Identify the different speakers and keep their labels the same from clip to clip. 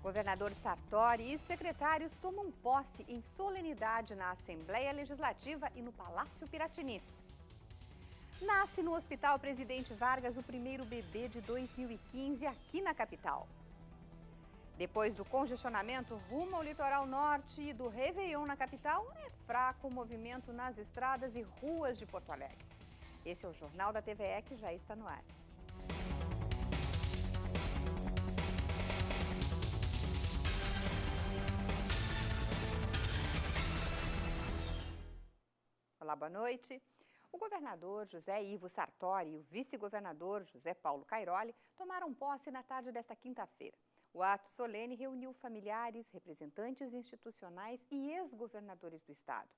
Speaker 1: Governador Sartori e secretários tomam posse em solenidade na Assembleia Legislativa e no Palácio Piratini. Nasce no Hospital Presidente Vargas o primeiro bebê de 2015 aqui na capital. Depois do congestionamento rumo ao litoral norte e do Réveillon na capital, é fraco o movimento nas estradas e ruas de Porto Alegre. Esse é o Jornal da TVE que já está no ar. Olá, boa noite. O governador José Ivo Sartori e o vice-governador José Paulo Cairoli tomaram posse na tarde desta quinta-feira. O ato solene reuniu familiares, representantes institucionais e ex-governadores do estado.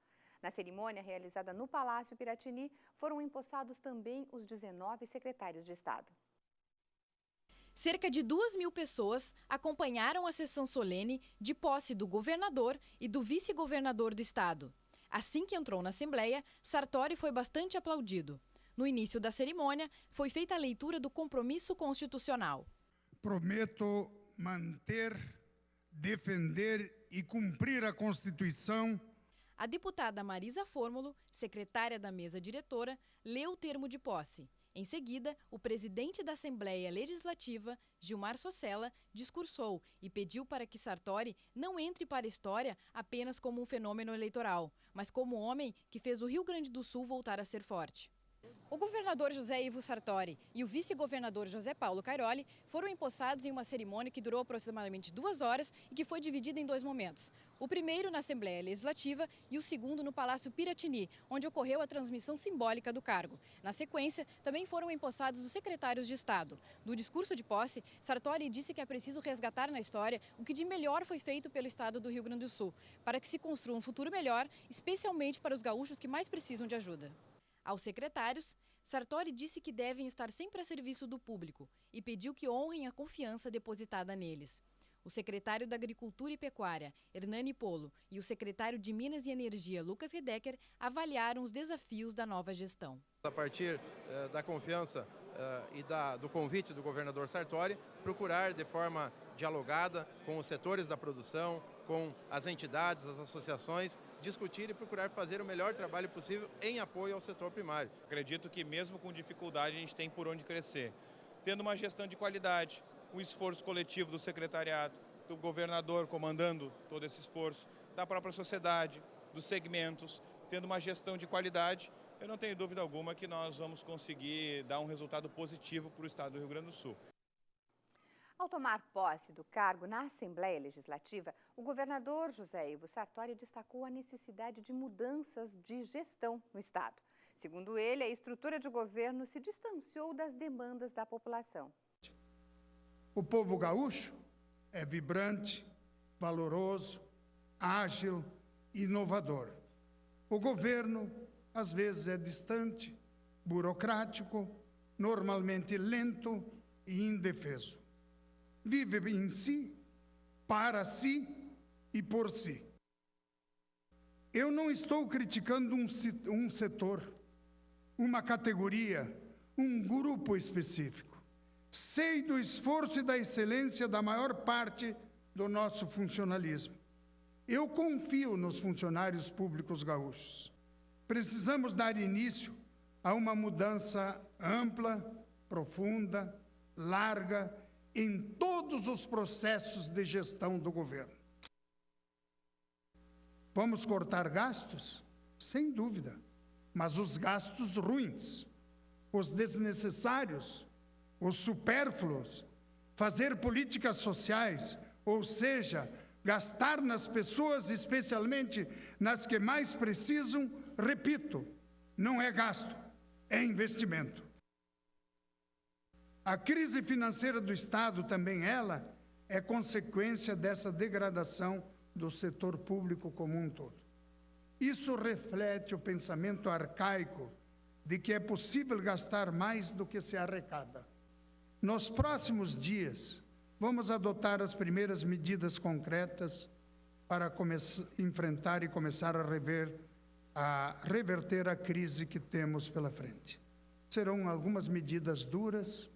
Speaker 1: Na cerimônia realizada no Palácio Piratini, foram empossados também os 19 secretários de estado.
Speaker 2: Cerca de 2.000 pessoas acompanharam a sessão solene de posse do governador e do vice-governador do estado. Assim que entrou na Assembleia, Sartori foi bastante aplaudido. No início da cerimônia, foi feita a leitura do compromisso constitucional.
Speaker 3: Prometo manter, defender e cumprir a Constituição.
Speaker 2: A deputada Marisa Fórmulo, secretária da mesa diretora, leu o termo de posse. Em seguida, o presidente da Assembleia Legislativa, Gilmar Socella, discursou e pediu para que Sartori não entre para a história apenas como um fenômeno eleitoral, mas como homem que fez o Rio Grande do Sul voltar a ser forte. O governador José Ivo Sartori e o vice-governador José Paulo Cairoli foram empossados em uma cerimônia que durou aproximadamente 2 horas e que foi dividida em 2 momentos. O primeiro na Assembleia Legislativa e o segundo no Palácio Piratini, onde ocorreu a transmissão simbólica do cargo. Na sequência, também foram empossados os secretários de Estado. No discurso de posse, Sartori disse que é preciso resgatar na história o que de melhor foi feito pelo estado do Rio Grande do Sul, para que se construa um futuro melhor, especialmente para os gaúchos que mais precisam de ajuda. Aos secretários, Sartori disse que devem estar sempre a serviço do público e pediu que honrem a confiança depositada neles. O secretário da Agricultura e Pecuária, Hernani Polo, e o secretário de Minas e Energia, Lucas Redecker, avaliaram os desafios da nova gestão.
Speaker 4: A partir da confiança e do convite do governador Sartori, procurar de forma dialogada com os setores da produção, com as entidades, as associações, discutir e procurar fazer o melhor trabalho possível em apoio ao setor primário.
Speaker 5: Acredito que mesmo com dificuldade a gente tem por onde crescer. Tendo uma gestão de qualidade, o esforço coletivo do secretariado, do governador comandando todo esse esforço, da própria sociedade, dos segmentos, tendo uma gestão de qualidade, eu não tenho dúvida alguma que nós vamos conseguir dar um resultado positivo para o estado do Rio Grande do Sul.
Speaker 1: Ao tomar posse do cargo na Assembleia Legislativa, o governador José Ivo Sartori destacou a necessidade de mudanças de gestão no estado. Segundo ele, a estrutura de governo se distanciou das demandas da população.
Speaker 3: O povo gaúcho é vibrante, valoroso, ágil e inovador. O governo, às vezes, é distante, burocrático, normalmente lento e indefeso. Vive em si, para si e por si. Eu não estou criticando um setor, uma categoria, um grupo específico. Sei do esforço e da excelência da maior parte do nosso funcionalismo. Eu confio nos funcionários públicos gaúchos. Precisamos dar início a uma mudança ampla, profunda, larga, em todos os processos de gestão do governo. Vamos cortar gastos? Sem dúvida, mas os gastos ruins, os desnecessários, os supérfluos, fazer políticas sociais, ou seja, gastar nas pessoas, especialmente nas que mais precisam, repito, não é gasto, é investimento. A crise financeira do Estado, também ela, é consequência dessa degradação do setor público como um todo. Isso reflete o pensamento arcaico de que é possível gastar mais do que se arrecada. Nos próximos dias, vamos adotar as primeiras medidas concretas para enfrentar e começar a reverter a crise que temos pela frente. Serão algumas medidas duras,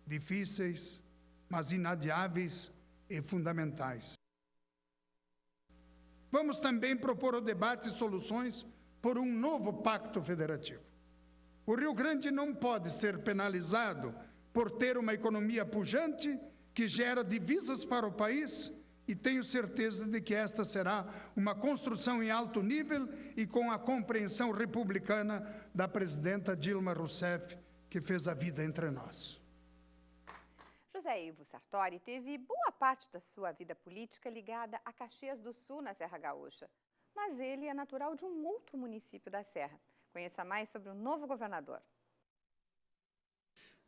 Speaker 3: difíceis, mas inadiáveis e fundamentais. Vamos também propor o debate e soluções por um novo pacto federativo. O Rio Grande não pode ser penalizado por ter uma economia pujante que gera divisas para o país, e tenho certeza de que esta será uma construção em alto nível e com a compreensão republicana da presidenta Dilma Rousseff, que fez a vida entre nós.
Speaker 1: José Ivo Sartori teve boa parte da sua vida política ligada a Caxias do Sul, na Serra Gaúcha. Mas ele é natural de um outro município da Serra. Conheça mais sobre o novo governador.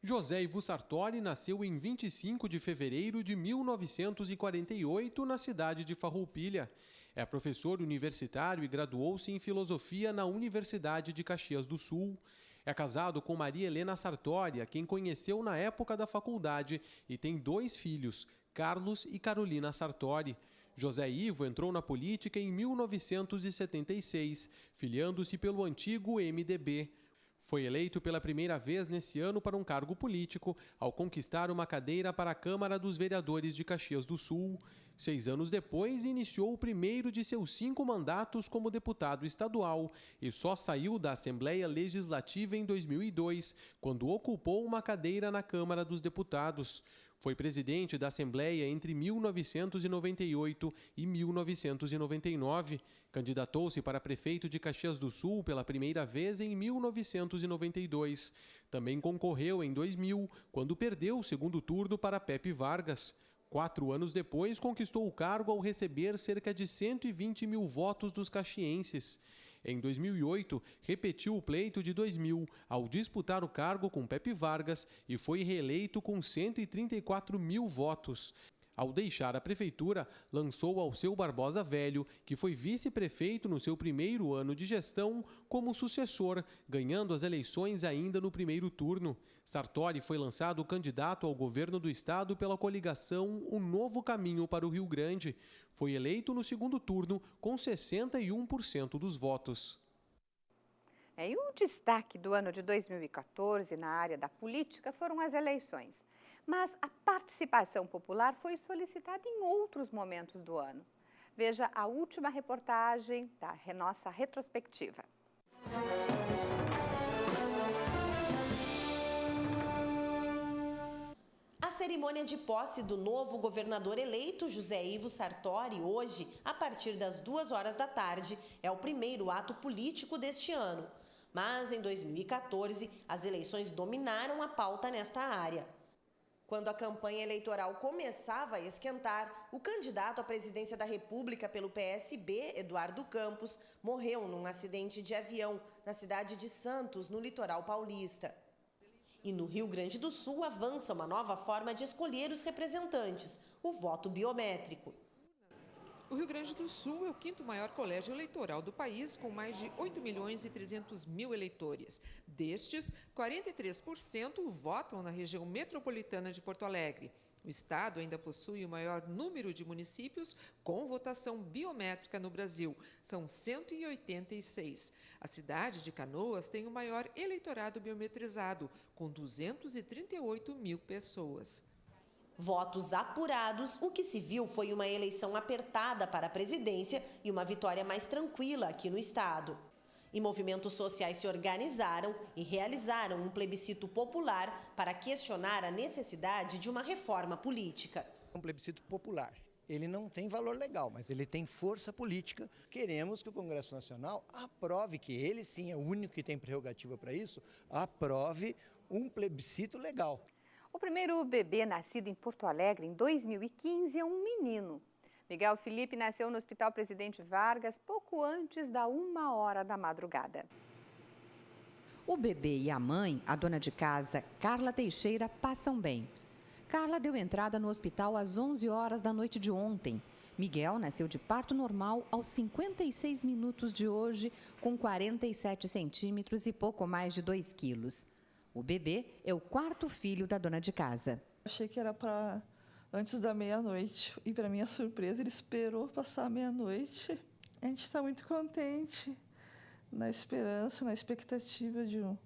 Speaker 6: José Ivo Sartori nasceu em 25 de fevereiro de 1948 na cidade de Farroupilha. É professor universitário e graduou-se em filosofia na Universidade de Caxias do Sul. É casado com Maria Helena Sartori, a quem conheceu na época da faculdade, e tem 2 filhos, Carlos e Carolina Sartori. José Ivo entrou na política em 1976, filiando-se pelo antigo MDB. Foi eleito pela primeira vez nesse ano para um cargo político, ao conquistar uma cadeira para a Câmara dos Vereadores de Caxias do Sul. 6 anos depois, iniciou o primeiro de seus 5 mandatos como deputado estadual e só saiu da Assembleia Legislativa em 2002, quando ocupou uma cadeira na Câmara dos Deputados. Foi presidente da Assembleia entre 1998 e 1999. Candidatou-se para prefeito de Caxias do Sul pela primeira vez em 1992. Também concorreu em 2000, quando perdeu o segundo turno para Pepe Vargas. 4 anos depois, conquistou o cargo ao receber cerca de 120 mil votos dos caxienses. Em 2008, repetiu o pleito de 2000, ao disputar o cargo com Pepe Vargas e foi reeleito com 134 mil votos. Ao deixar a prefeitura, lançou Alceu Barbosa Velho, que foi vice-prefeito no seu primeiro ano de gestão, como sucessor, ganhando as eleições ainda no primeiro turno. Sartori foi lançado candidato ao governo do estado pela coligação O Novo Caminho para o Rio Grande. Foi eleito no segundo turno com 61% dos votos.
Speaker 1: E o destaque do ano de 2014 na área da política foram as eleições. Mas a participação popular foi solicitada em outros momentos do ano. Veja a última reportagem da nossa retrospectiva.
Speaker 7: A cerimônia de posse do novo governador eleito, José Ivo Sartori, hoje, a partir das 2 horas da tarde, é o primeiro ato político deste ano. Mas em 2014, as eleições dominaram a pauta nesta área. Quando a campanha eleitoral começava a esquentar, o candidato à presidência da República pelo PSB, Eduardo Campos, morreu num acidente de avião na cidade de Santos, no litoral paulista. E no Rio Grande do Sul avança uma nova forma de escolher os representantes, o voto biométrico.
Speaker 8: O Rio Grande do Sul é o 5º maior colégio eleitoral do país, com mais de 8.300.000 eleitores. Destes, 43% votam na região metropolitana de Porto Alegre. O estado ainda possui o maior número de municípios com votação biométrica no Brasil. São 186. A cidade de Canoas tem o maior eleitorado biometrizado, com 238 mil pessoas.
Speaker 7: Votos apurados, o que se viu foi uma eleição apertada para a presidência e uma vitória mais tranquila aqui no estado. E movimentos sociais se organizaram e realizaram um plebiscito popular para questionar a necessidade de uma reforma política.
Speaker 9: Um plebiscito popular. Ele não tem valor legal, mas ele tem força política. Queremos que o Congresso Nacional aprove, que ele sim é o único que tem prerrogativa para isso, aprove um plebiscito legal.
Speaker 1: O primeiro bebê nascido em Porto Alegre em 2015 é um menino. Miguel Felipe nasceu no Hospital Presidente Vargas pouco antes da 1h da madrugada.
Speaker 10: O bebê e a mãe, a dona de casa, Carla Teixeira, passam bem. Carla deu entrada no hospital às 11 horas da noite de ontem. Miguel nasceu de parto normal aos 56 minutos de hoje, com 47 centímetros e pouco mais de 2 quilos. O bebê é o 4º filho da dona de casa.
Speaker 11: Achei que era para antes da meia-noite e, para minha surpresa, ele esperou passar a meia-noite. A gente está muito contente, na esperança, na expectativa de um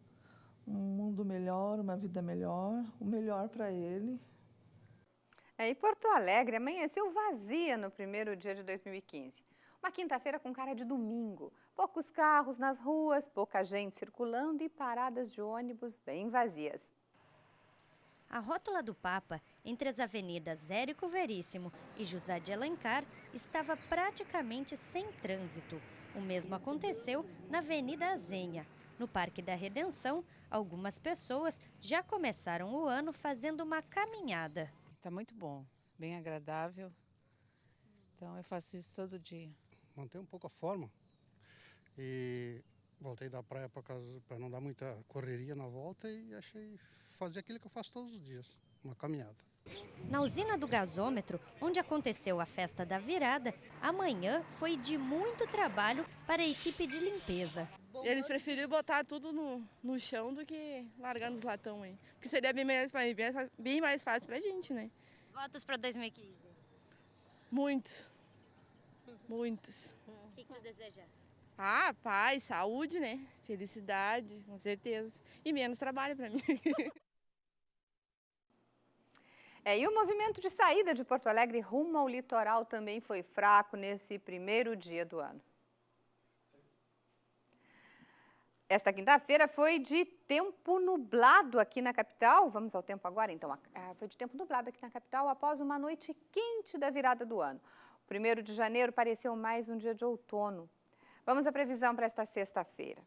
Speaker 11: mundo melhor, uma vida melhor, o melhor para ele.
Speaker 1: E Porto Alegre amanheceu vazia no primeiro dia de 2015. Uma quinta-feira com cara de domingo. Poucos carros nas ruas, pouca gente circulando e paradas de ônibus bem vazias.
Speaker 12: A rótula do Papa, entre as avenidas Érico Veríssimo e José de Alencar, estava praticamente sem trânsito. O mesmo aconteceu na Avenida Azenha. No Parque da Redenção, algumas pessoas já começaram o ano fazendo uma caminhada.
Speaker 13: Está muito bom, bem agradável. Então eu faço isso todo dia.
Speaker 14: Mantém um pouco a forma e voltei da praia para não dar muita correria na volta e achei fazer aquilo que eu faço todos os dias, uma caminhada.
Speaker 12: Na usina do gasômetro, onde aconteceu a festa da virada, amanhã foi de muito trabalho para a equipe de limpeza.
Speaker 15: Eles preferiram botar tudo no chão do que largar nos latão aí. Porque seria bem mais fácil pra gente, né?
Speaker 12: Votos para 2015?
Speaker 15: Muitos. Muitos.
Speaker 12: O que tu deseja?
Speaker 15: Paz, saúde, né? Felicidade, com certeza. E menos trabalho pra mim.
Speaker 1: E o movimento de saída de Porto Alegre rumo ao litoral também foi fraco nesse primeiro dia do ano. Esta quinta-feira foi de tempo nublado aqui na capital. Vamos ao tempo agora, então. Foi de tempo nublado aqui na capital após uma noite quente da virada do ano. O 1º de janeiro pareceu mais um dia de outono. Vamos à previsão para esta sexta-feira.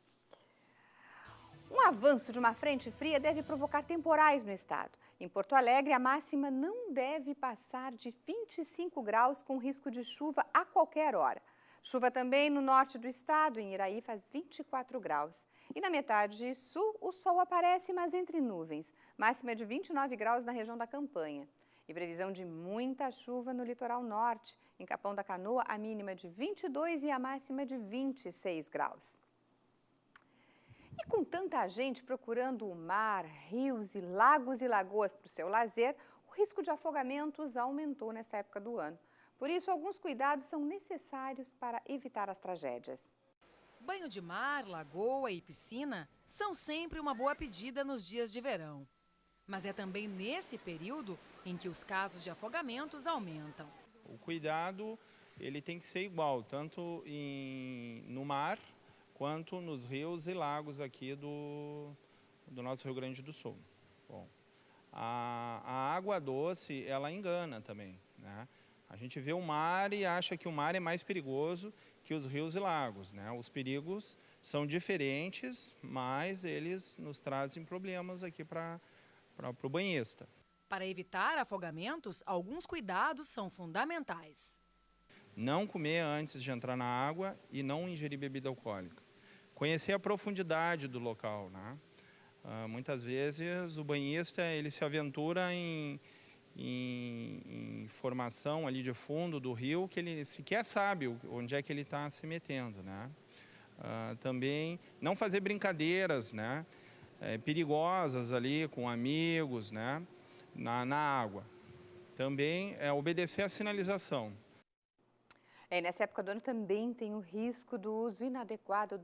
Speaker 1: Um avanço de uma frente fria deve provocar temporais no estado. Em Porto Alegre, a máxima não deve passar de 25 graus com risco de chuva a qualquer hora. Chuva também no norte do estado, em Iraí faz 24 graus. E na metade sul, o sol aparece, mas entre nuvens. Máxima de 29 graus na região da Campanha. E previsão de muita chuva no litoral norte. Em Capão da Canoa, a mínima de 22 e a máxima de 26 graus. E com tanta gente procurando o mar, rios e lagos e lagoas para o seu lazer, o risco de afogamentos aumentou nesta época do ano. Por isso, alguns cuidados são necessários para evitar as tragédias.
Speaker 16: Banho de mar, lagoa e piscina são sempre uma boa pedida nos dias de verão. Mas é também nesse período em que os casos de afogamentos aumentam.
Speaker 5: O cuidado ele tem que ser igual, tanto no mar, quanto nos rios e lagos aqui do nosso Rio Grande do Sul. Bom, a água doce, ela engana também, né? A gente vê o mar e acha que o mar é mais perigoso que os rios e lagos, né? Os perigos são diferentes, mas eles nos trazem problemas aqui para o banhista.
Speaker 16: Para evitar afogamentos, alguns cuidados são fundamentais.
Speaker 5: Não comer antes de entrar na água e não ingerir bebida alcoólica. Conhecer a profundidade do local, né? Muitas vezes o banhista ele se aventura em formação ali de fundo do rio que ele sequer sabe onde é que ele está se metendo, né? Também não fazer brincadeiras, né? Perigosas ali com amigos, né? Na água. Também obedecer à sinalização.
Speaker 1: Nessa época do ano também tem o risco do uso inadequado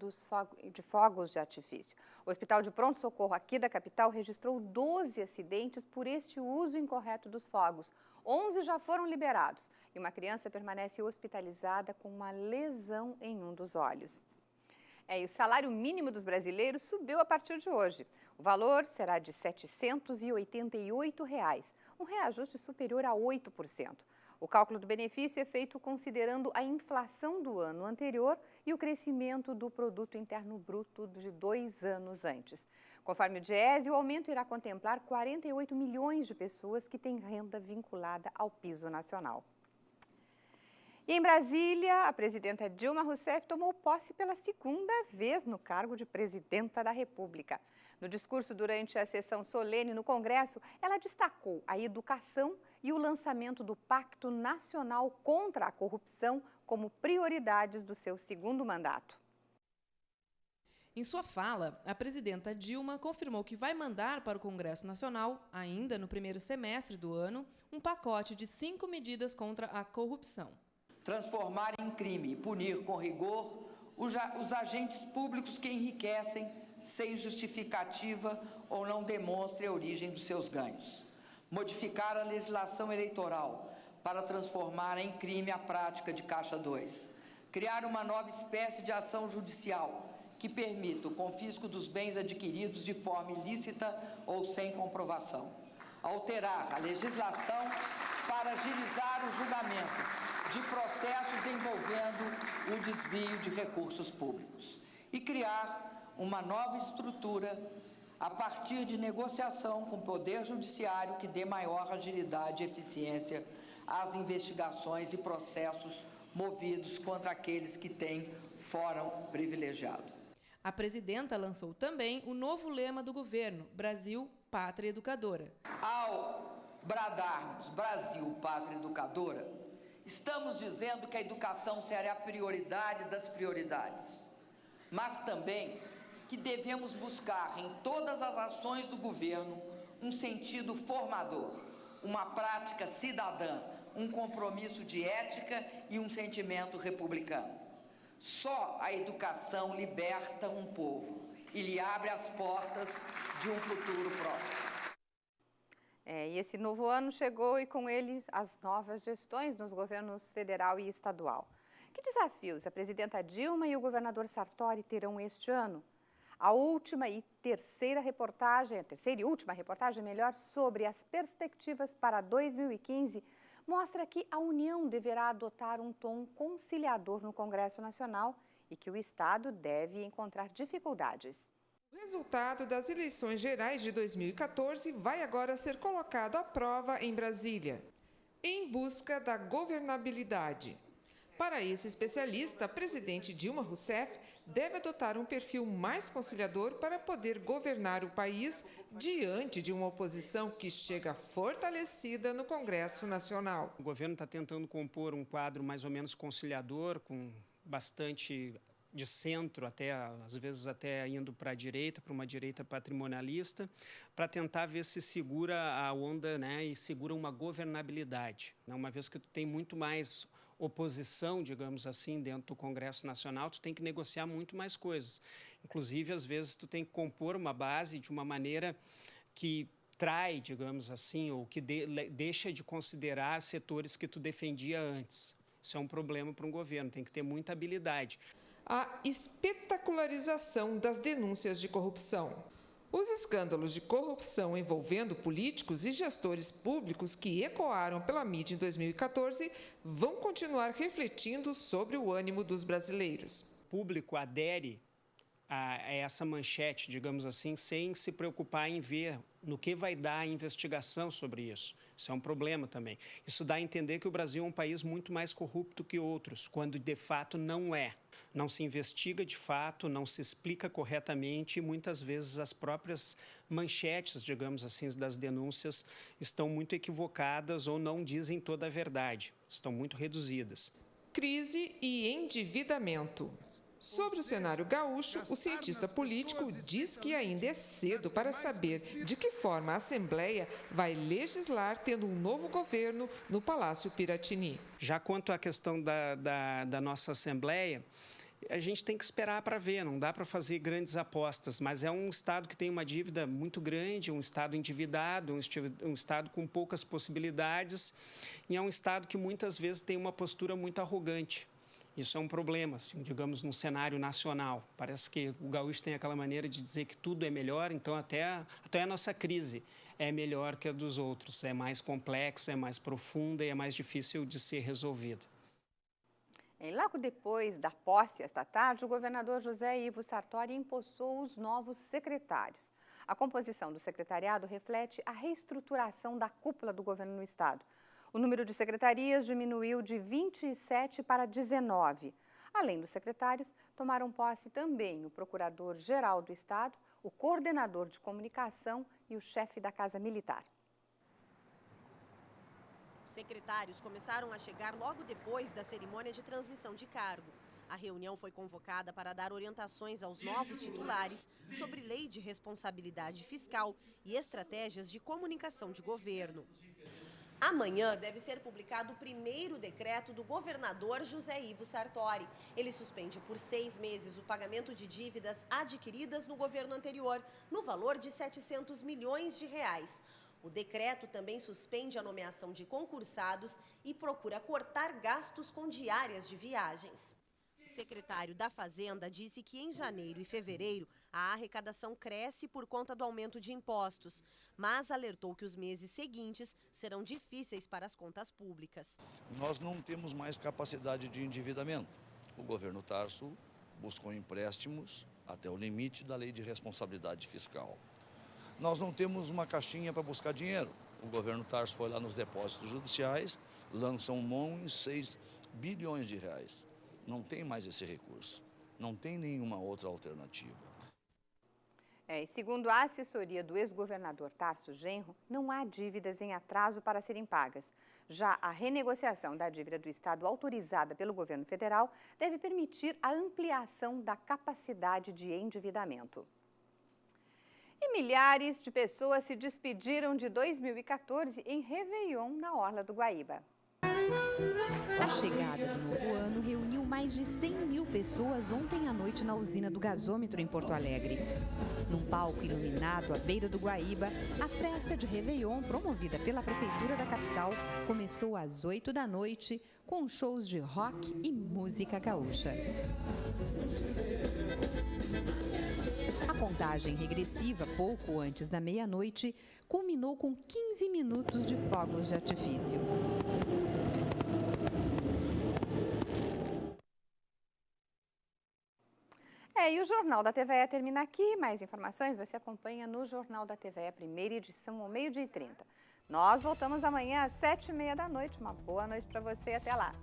Speaker 1: de fogos de artifício. O Hospital de Pronto-Socorro aqui da capital registrou 12 acidentes por este uso incorreto dos fogos. 11 já foram liberados e uma criança permanece hospitalizada com uma lesão em um dos olhos. E o salário mínimo dos brasileiros subiu a partir de hoje. O valor será de R$ 788, um reajuste superior a 8%. O cálculo do benefício é feito considerando a inflação do ano anterior e o crescimento do produto interno bruto de 2 anos antes. Conforme o Diese, o aumento irá contemplar 48 milhões de pessoas que têm renda vinculada ao piso nacional. E em Brasília, a presidenta Dilma Rousseff tomou posse pela 2ª vez no cargo de presidenta da República. No discurso durante a sessão solene no Congresso, ela destacou a educação e o lançamento do Pacto Nacional contra a Corrupção como prioridades do seu 2º mandato.
Speaker 17: Em sua fala, a presidenta Dilma confirmou que vai mandar para o Congresso Nacional, ainda no primeiro semestre do ano, um pacote de 5 medidas contra a corrupção.
Speaker 18: Transformar em crime e punir com rigor os agentes públicos que enriquecem sem justificativa ou não demonstrem a origem dos seus ganhos. modificar a legislação eleitoral para transformar em crime a prática de Caixa 2, criar uma nova espécie de ação judicial que permita o confisco dos bens adquiridos de forma ilícita ou sem comprovação, alterar a legislação para agilizar o julgamento de processos envolvendo o desvio de recursos públicos e criar uma nova estrutura a partir de negociação com o Poder Judiciário que dê maior agilidade e eficiência às investigações e processos movidos contra aqueles que têm fórum privilegiado.
Speaker 17: A presidenta lançou também o novo lema do governo, Brasil, Pátria Educadora.
Speaker 18: Ao bradarmos Brasil, Pátria Educadora, estamos dizendo que a educação será a prioridade das prioridades, mas também que devemos buscar em todas as ações do governo um sentido formador, uma prática cidadã, um compromisso de ética e um sentimento republicano. Só a educação liberta um povo e lhe abre as portas de um futuro próximo.
Speaker 1: E esse novo ano chegou e com ele as novas gestões nos governos federal e estadual. Que desafios a presidenta Dilma e o governador Sartori terão este ano? A última e terceira e última reportagem, sobre as perspectivas para 2015, mostra que a União deverá adotar um tom conciliador no Congresso Nacional e que o Estado deve encontrar dificuldades.
Speaker 8: O resultado das eleições gerais de 2014 vai agora ser colocado à prova em Brasília, em busca da governabilidade. Para esse especialista, a presidente Dilma Rousseff deve adotar um perfil mais conciliador para poder governar o país diante de uma oposição que chega fortalecida no Congresso Nacional.
Speaker 19: O governo está tentando compor um quadro mais ou menos conciliador, com bastante de centro, até às vezes até indo para a direita, para uma direita patrimonialista, para tentar ver se segura a onda, né, e segura uma governabilidade. Uma vez que tu tem muito mais oposição, digamos assim, dentro do Congresso Nacional, tu tem que negociar muito mais coisas. Inclusive, às vezes, tu tem que compor uma base de uma maneira que trai, digamos assim, ou que deixa de considerar setores que tu defendia antes. Isso é um problema para um governo, tem que ter muita habilidade.
Speaker 8: A espetacularização das denúncias de corrupção. Os escândalos de corrupção envolvendo políticos e gestores públicos que ecoaram pela mídia em 2014 vão continuar refletindo sobre o ânimo dos brasileiros.
Speaker 19: O público adere a essa manchete, digamos assim, sem se preocupar em ver no que vai dar a investigação sobre isso. Isso é um problema também. Isso dá a entender que o Brasil é um país muito mais corrupto que outros, quando de fato não é. Não se investiga de fato, não se explica corretamente e muitas vezes as próprias manchetes, digamos assim, das denúncias estão muito equivocadas ou não dizem toda a verdade, estão muito reduzidas.
Speaker 8: Crise e endividamento. Sobre o cenário gaúcho, o cientista político diz que ainda é cedo para saber de que forma a Assembleia vai legislar tendo um novo governo no Palácio Piratini.
Speaker 19: Já quanto à questão da nossa Assembleia, a gente tem que esperar para ver, não dá para fazer grandes apostas, mas é um Estado que tem uma dívida muito grande, um Estado endividado, um Estado com poucas possibilidades e é um Estado que muitas vezes tem uma postura muito arrogante. Isso é um problema, assim, digamos, no cenário nacional. Parece que o gaúcho tem aquela maneira de dizer que tudo é melhor, então até a nossa crise é melhor que a dos outros. É mais complexa, é mais profunda e é mais difícil de ser resolvida.
Speaker 1: Logo depois da posse, esta tarde, o governador José Ivo Sartori empossou os novos secretários. A composição do secretariado reflete a reestruturação da cúpula do governo no estado. O número de secretarias diminuiu de 27 para 19. Além dos secretários, tomaram posse também o procurador-geral do Estado, o coordenador de comunicação e o chefe da Casa Militar.
Speaker 7: Os secretários começaram a chegar logo depois da cerimônia de transmissão de cargo. A reunião foi convocada para dar orientações aos novos titulares sobre lei de responsabilidade fiscal e estratégias de comunicação de governo. Amanhã deve ser publicado o primeiro decreto do governador José Ivo Sartori. Ele suspende por 6 meses o pagamento de dívidas adquiridas no governo anterior, no valor de R$ 700 milhões. O decreto também suspende a nomeação de concursados e procura cortar gastos com diárias de viagens. O secretário da Fazenda disse que em janeiro e fevereiro a arrecadação cresce por conta do aumento de impostos, mas alertou que os meses seguintes serão difíceis para as contas públicas.
Speaker 20: Nós não temos mais capacidade de endividamento. O governo Tarso buscou empréstimos até o limite da lei de responsabilidade fiscal. Nós não temos uma caixinha para buscar dinheiro. O governo Tarso foi lá nos depósitos judiciais, lança um mão em 6 bilhões de reais. Não tem mais esse recurso, não tem nenhuma outra alternativa.
Speaker 1: E segundo a assessoria do ex-governador Tarso Genro, não há dívidas em atraso para serem pagas. Já a renegociação da dívida do Estado autorizada pelo governo federal deve permitir a ampliação da capacidade de endividamento. E milhares de pessoas se despediram de 2014 em Réveillon, na Orla do Guaíba.
Speaker 10: A chegada do novo ano reuniu mais de 100 mil pessoas ontem à noite na usina do gasômetro em Porto Alegre. Num palco iluminado à beira do Guaíba, a festa de Réveillon, promovida pela Prefeitura da capital, começou às 8 da noite com shows de rock e música gaúcha. A contagem regressiva, pouco antes da meia-noite, culminou com 15 minutos de fogos de artifício.
Speaker 1: E o Jornal da TVE termina aqui. Mais informações você acompanha no Jornal da TVE, primeira edição, ao 12h30. Nós voltamos amanhã às 7h30 da noite. Uma boa noite para você e até lá.